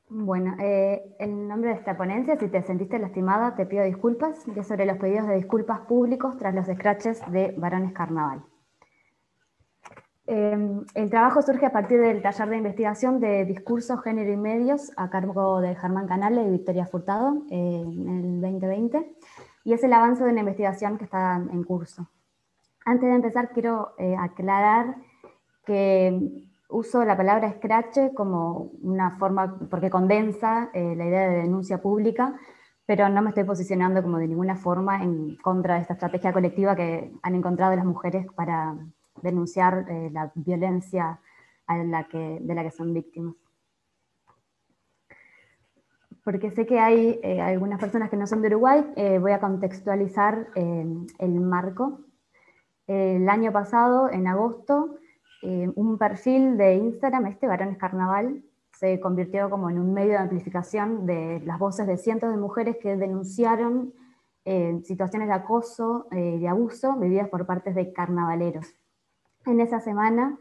Bueno, el nombre de esta ponencia, si te sentiste lastimada, te pido disculpas, que es sobre los pedidos de disculpas públicos tras los scratches de Varones Carnaval. El trabajo surge a partir del taller de investigación de discurso, género y medios a cargo de Germán Canale y Victoria Furtado en el 2020, y es el avance de una investigación que está en curso. Antes de empezar, quiero aclarar que uso la palabra scratch como una forma, porque condensa la idea de denuncia pública, pero no me estoy posicionando como de ninguna forma en contra de esta estrategia colectiva que han encontrado las mujeres para denunciar la violencia de la que son víctimas. Porque sé que hay algunas personas que no son de Uruguay, voy a contextualizar el marco. El año pasado, en agosto, un perfil de Instagram, Varones Carnaval, se convirtió como en un medio de amplificación de las voces de cientos de mujeres que denunciaron situaciones de acoso, de abuso, vividas por parte de carnavaleros. En esa semana,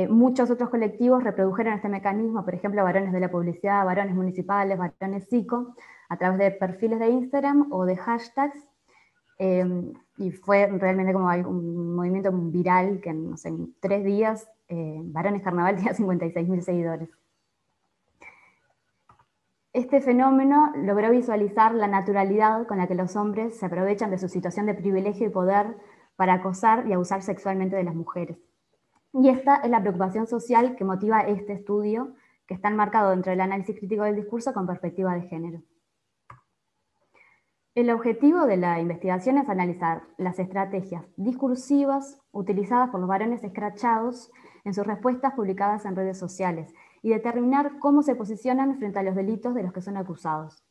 muchos otros colectivos reprodujeron este mecanismo, por ejemplo, varones de la publicidad, varones municipales, varones psico, a través de perfiles de Instagram o de hashtags, y fue realmente como un movimiento viral que, no sé, en 3 días, Varones Carnaval tenía 56.000 seguidores. Este fenómeno logró visualizar la naturalidad con la que los hombres se aprovechan de su situación de privilegio y poder para acosar y abusar sexualmente de las mujeres. Y esta es la preocupación social que motiva este estudio, que está enmarcado dentro del análisis crítico del discurso con perspectiva de género. El objetivo de la investigación es analizar las estrategias discursivas utilizadas por los varones escrachados en sus respuestas publicadas en redes sociales y determinar cómo se posicionan frente a los delitos de los que son acusados.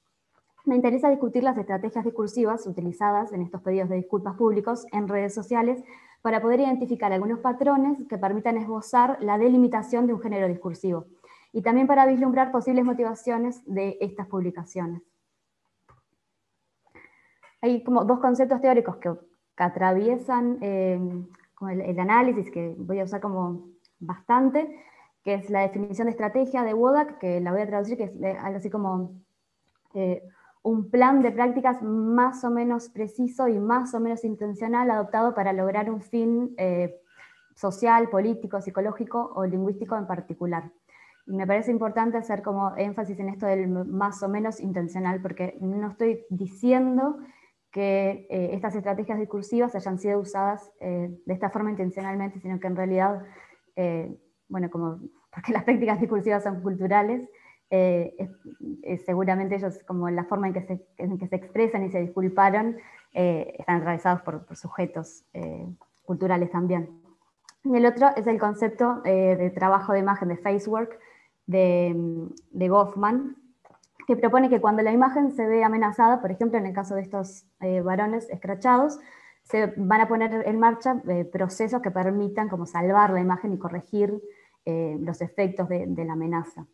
Me interesa discutir las estrategias discursivas utilizadas en estos pedidos de disculpas públicos en redes sociales para poder identificar algunos patrones que permitan esbozar la delimitación de un género discursivo y también para vislumbrar posibles motivaciones de estas publicaciones. Hay como 2 conceptos teóricos que atraviesan el análisis, que voy a usar como bastante, que es la definición de estrategia de Wodak, que la voy a traducir, que es algo así como un plan de prácticas más o menos preciso y más o menos intencional adoptado para lograr un fin social, político, psicológico o lingüístico en particular. Y me parece importante hacer como énfasis en esto del más o menos intencional, porque no estoy diciendo que estas estrategias discursivas hayan sido usadas de esta forma intencionalmente, sino que en realidad, bueno, como porque las prácticas discursivas son culturales, seguramente ellos, como la forma en que se expresan y se disculparon, están atravesados por sujetos culturales también. Y el otro es el concepto de trabajo de imagen de Facework de Goffman, que propone que cuando la imagen se ve amenazada, por ejemplo, en el caso de estos varones escrachados, se van a poner en marcha procesos que permitan como salvar la imagen y corregir los efectos de la amenaza.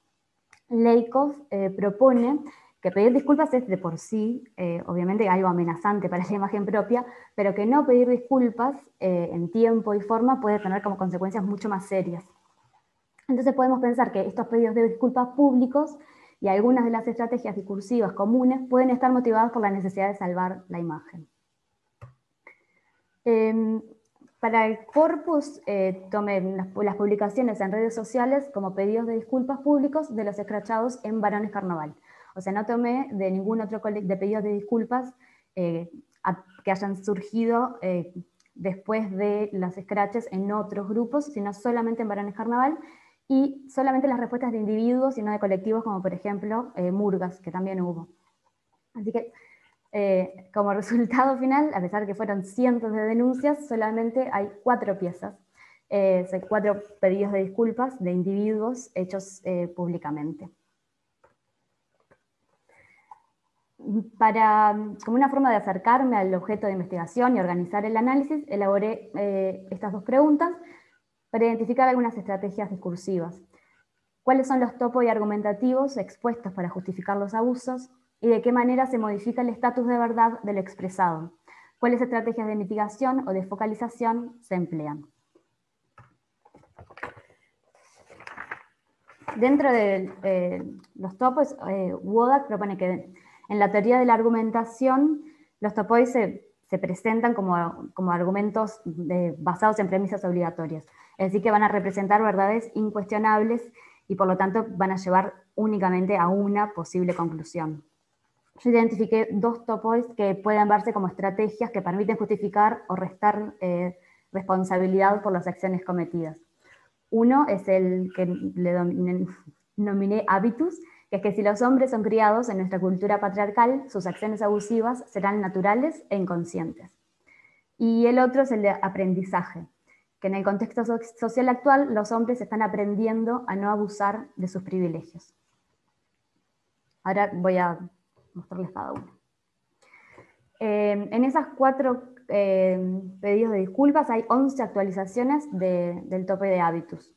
Lakoff propone que pedir disculpas es de por sí, obviamente, algo amenazante para la imagen propia, pero que no pedir disculpas en tiempo y forma puede tener como consecuencias mucho más serias. Entonces podemos pensar que estos pedidos de disculpas públicos y algunas de las estrategias discursivas comunes pueden estar motivadas por la necesidad de salvar la imagen. Para el corpus, tomé las publicaciones en redes sociales como pedidos de disculpas públicos de los escrachados en Varones Carnaval. O sea, no tomé de ningún otro de pedidos de disculpas que hayan surgido después de los scratches en otros grupos, sino solamente en Varones Carnaval, y solamente las respuestas de individuos y no de colectivos, como por ejemplo Murgas, que también hubo. Así que como resultado final, a pesar de que fueron cientos de denuncias, solamente hay 4 piezas, 4 pedidos de disculpas de individuos hechos públicamente. Como una forma de acercarme al objeto de investigación y organizar el análisis, elaboré estas 2 preguntas para identificar algunas estrategias discursivas. ¿Cuáles son los topos y argumentativos expuestos para justificar los abusos? ¿Y de qué manera se modifica el estatus de verdad de lo expresado? ¿Cuáles estrategias de mitigación o de focalización se emplean? Dentro de los topos, Wodak propone que en la teoría de la argumentación, los topos se presentan como argumentos basados en premisas obligatorias. Es decir, que van a representar verdades incuestionables y por lo tanto van a llevar únicamente a una posible conclusión. Yo identifiqué dos topos que pueden verse como estrategias que permiten justificar o restar responsabilidad por las acciones cometidas. Uno es el que le nominé habitus, que es que si los hombres son criados en nuestra cultura patriarcal, sus acciones abusivas serán naturales e inconscientes. Y el otro es el de aprendizaje, que en el contexto social actual los hombres están aprendiendo a no abusar de sus privilegios. Ahora voy a mostrarles cada uno. En esas 4 pedidos de disculpas hay 11 actualizaciones del tope de habitus.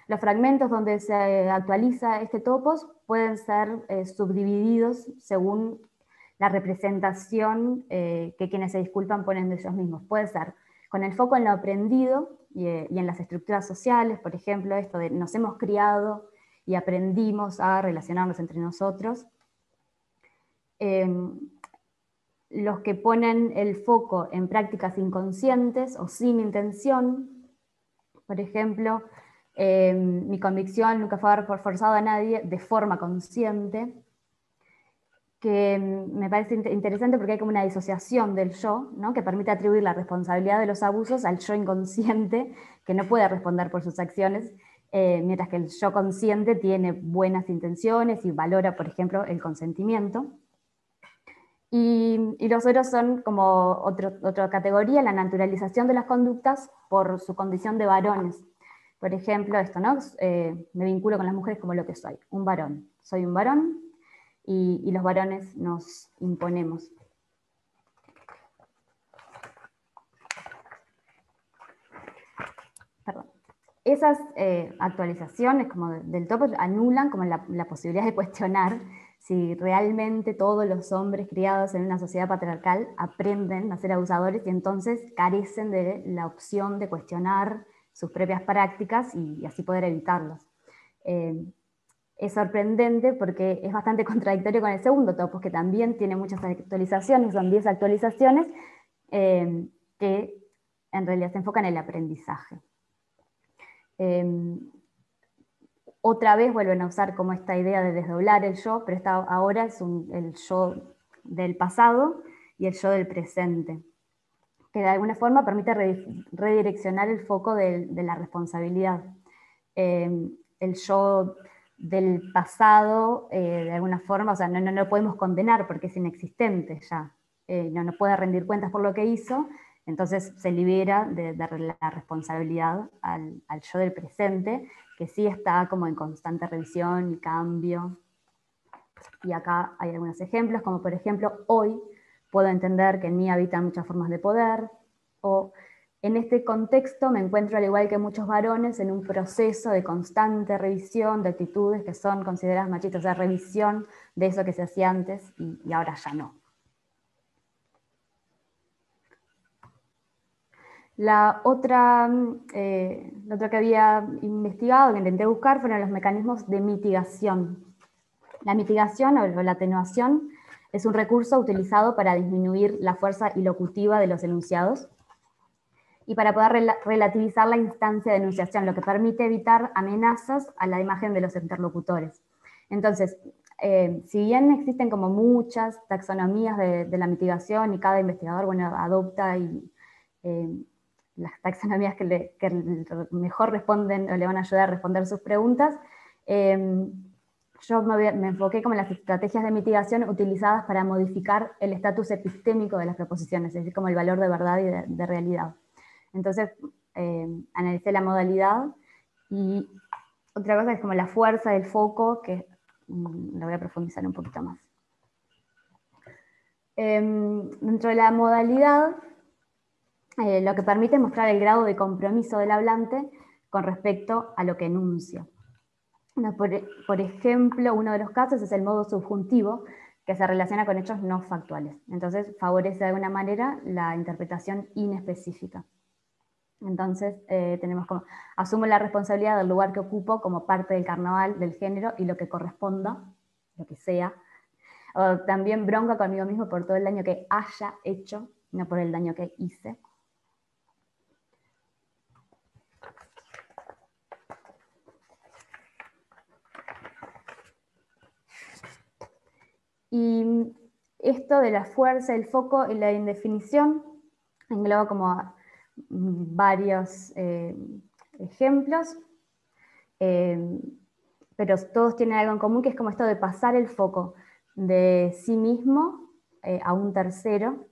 Los fragmentos donde se actualiza este topos pueden ser subdivididos según la representación que quienes se disculpan ponen de ellos mismos. Puede ser con el foco en lo aprendido y en las estructuras sociales, por ejemplo, esto de nos hemos criado y aprendimos a relacionarnos entre nosotros. Los que ponen el foco en prácticas inconscientes o sin intención, por ejemplo, mi convicción nunca fue haber forzado a nadie de forma consciente, que me parece interesante porque hay como una disociación del yo, ¿no? Que permite atribuir la responsabilidad de los abusos al yo inconsciente, que no puede responder por sus acciones, mientras que el yo consciente tiene buenas intenciones y valora, por ejemplo, el consentimiento. Y los otros son como otra categoría, la naturalización de las conductas por su condición de varones. Por ejemplo, esto, ¿no? Me vinculo con las mujeres como lo que soy, un varón. Soy un varón y los varones nos imponemos. Perdón. Esas actualizaciones como del topo anulan como la posibilidad de cuestionar si realmente todos los hombres criados en una sociedad patriarcal aprenden a ser abusadores y entonces carecen de la opción de cuestionar sus propias prácticas y así poder evitarlos. Es sorprendente porque es bastante contradictorio con el segundo topo, que también tiene muchas actualizaciones, son 10 actualizaciones que en realidad se enfocan en el aprendizaje. Otra vez vuelven a usar como esta idea de desdoblar el yo, pero ahora es el yo del pasado y el yo del presente, que de alguna forma permite redireccionar el foco de la responsabilidad. El yo del pasado, de alguna forma, o sea, no lo podemos condenar porque es inexistente ya, no puede rendir cuentas por lo que hizo, entonces se libera de la responsabilidad al yo del presente, que sí está como en constante revisión y cambio. Y acá hay algunos ejemplos, como por ejemplo, hoy puedo entender que en mí habitan muchas formas de poder, o en este contexto me encuentro, al igual que muchos varones, en un proceso de constante revisión de actitudes que son consideradas machistas, o sea, revisión de eso que se hacía antes y ahora ya no. La otra que había investigado, que intenté buscar, fueron los mecanismos de mitigación. La mitigación o la atenuación es un recurso utilizado para disminuir la fuerza ilocutiva de los enunciados y para poder relativizar la instancia de enunciación, lo que permite evitar amenazas a la imagen de los interlocutores. Entonces, si bien existen como muchas taxonomías de la mitigación y cada investigador, bueno, adopta las taxonomías que mejor responden o le van a ayudar a responder sus preguntas, yo me enfoqué como en las estrategias de mitigación utilizadas para modificar el estatus epistémico de las proposiciones, es decir, como el valor de verdad y de realidad. Entonces, analicé la modalidad y otra cosa es como la fuerza del foco, que lo voy a profundizar un poquito más. Dentro de la modalidad, lo que permite es mostrar el grado de compromiso del hablante con respecto a lo que enuncia. Por ejemplo, uno de los casos es el modo subjuntivo, que se relaciona con hechos no factuales. Entonces, favorece de alguna manera la interpretación inespecífica. Entonces tenemos como, asumo la responsabilidad del lugar que ocupo como parte del carnaval, del género, y lo que corresponda, lo que sea. O también bronca conmigo mismo por todo el daño que haya hecho, no por el daño que hice. Y esto de la fuerza, el foco y la indefinición engloba como varios ejemplos, pero todos tienen algo en común, que es como esto de pasar el foco de sí mismo a un tercero,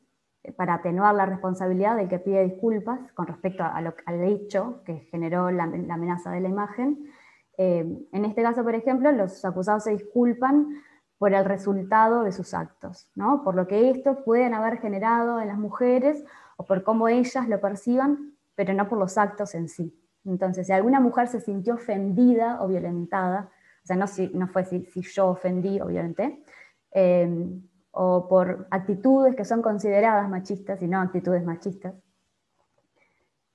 para atenuar la responsabilidad del que pide disculpas con respecto al hecho que generó la amenaza de la imagen. En este caso, por ejemplo, los acusados se disculpan por el resultado de sus actos, ¿no? Por lo que estos pueden haber generado en las mujeres o por cómo ellas lo perciban, pero no por los actos en sí. Entonces, si alguna mujer se sintió ofendida o violentada, o sea, no fue si yo ofendí, obviamente, o por actitudes que son consideradas machistas y no actitudes machistas.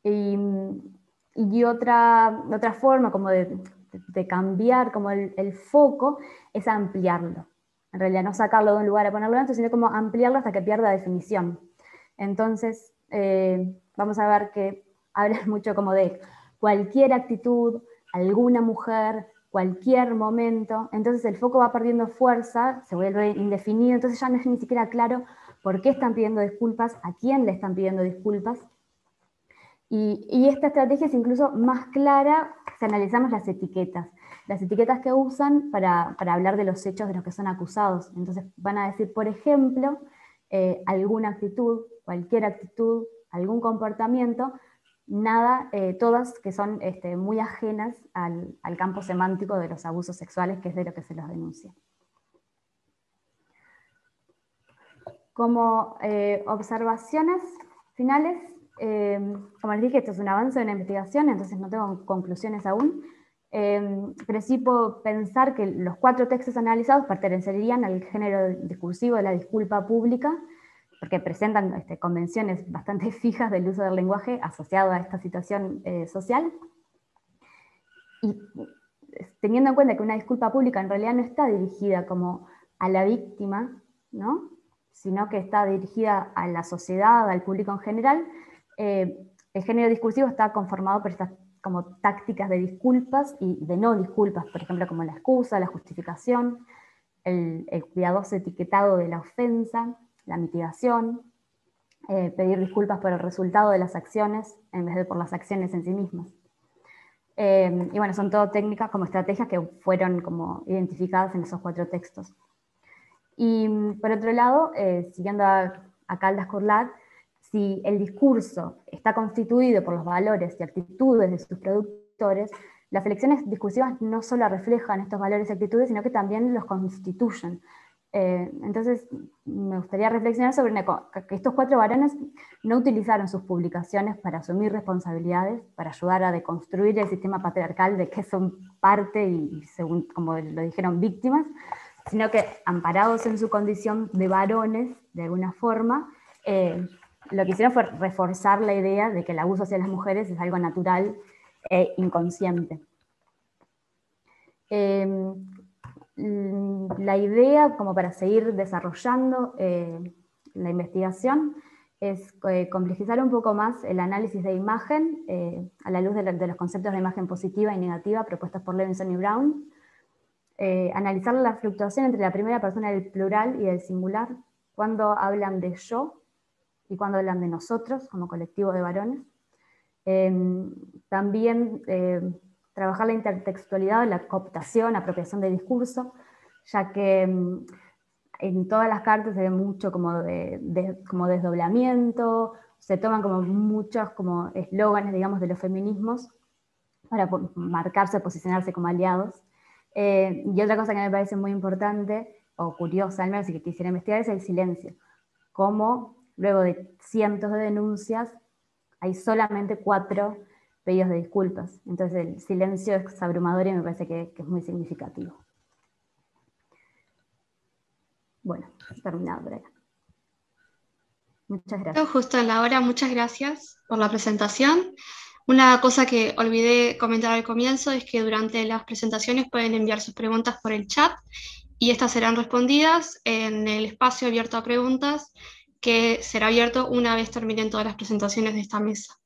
Y otra forma como de cambiar como el foco es ampliarlo. En realidad no sacarlo de un lugar a ponerlo en otro, sino como ampliarlo hasta que pierda definición. Entonces, vamos a ver que habla mucho como de cualquier actitud, alguna mujer, cualquier momento. Entonces el foco va perdiendo fuerza, se vuelve indefinido, entonces ya no es ni siquiera claro por qué están pidiendo disculpas, a quién le están pidiendo disculpas. Y esta estrategia es incluso más clara si analizamos las etiquetas que usan para hablar de los hechos de los que son acusados. Entonces van a decir, por ejemplo, alguna actitud, cualquier actitud, algún comportamiento, todas que son muy ajenas al campo semántico de los abusos sexuales, que es de lo que se los denuncia. Como observaciones finales, como les dije, esto es un avance de una investigación, entonces no tengo conclusiones aún, pero sí puedo pensar que los 4 textos analizados pertenecerían al género discursivo de la disculpa pública, porque presentan convenciones bastante fijas del uso del lenguaje asociado a esta situación social. Y teniendo en cuenta que una disculpa pública en realidad no está dirigida como a la víctima, ¿no?, sino que está dirigida a la sociedad, al público en general, el género discursivo está conformado por estas como tácticas de disculpas y de no disculpas, por ejemplo, como la excusa, la justificación, el cuidadoso etiquetado de la ofensa, la mitigación, pedir disculpas por el resultado de las acciones en vez de por las acciones en sí mismas. Y bueno, son todo técnicas como estrategias que fueron como identificadas en esos 4 textos. Y por otro lado, siguiendo a Caldas Curlat, si el discurso está constituido por los valores y actitudes de sus productores, las elecciones discursivas no solo reflejan estos valores y actitudes, sino que también los constituyen. Entonces, me gustaría reflexionar sobre que estos 4 varones no utilizaron sus publicaciones para asumir responsabilidades, para ayudar a deconstruir el sistema patriarcal de que son parte y, según como lo dijeron, víctimas, sino que, amparados en su condición de varones, de alguna forma, lo que hicieron fue reforzar la idea de que el abuso hacia las mujeres es algo natural e inconsciente. La idea, como para seguir desarrollando la investigación, es complejizar un poco más el análisis de imagen a la luz de los conceptos de imagen positiva y negativa propuestos por Levinson y Brown, analizar la fluctuación entre la primera persona del plural y del singular, cuando hablan de yo y cuando hablan de nosotros como colectivo de varones. También trabajar la intertextualidad, la cooptación, apropiación de discurso, ya que en todas las cartas se ve mucho como desdoblamiento, se toman como muchos como eslóganes, digamos, de los feminismos para marcarse, posicionarse como aliados. Y otra cosa que me parece muy importante, o curiosa al menos, y que quisiera investigar, es el silencio. Cómo luego de cientos de denuncias hay solamente 4 pedidos de disculpas. Entonces el silencio es abrumador y me parece que es muy significativo. Bueno, terminado por acá. Muchas gracias. Justo en la hora, muchas gracias por la presentación. Una cosa que olvidé comentar al comienzo es que durante las presentaciones pueden enviar sus preguntas por el chat y estas serán respondidas en el espacio abierto a preguntas que será abierto una vez terminen todas las presentaciones de esta mesa.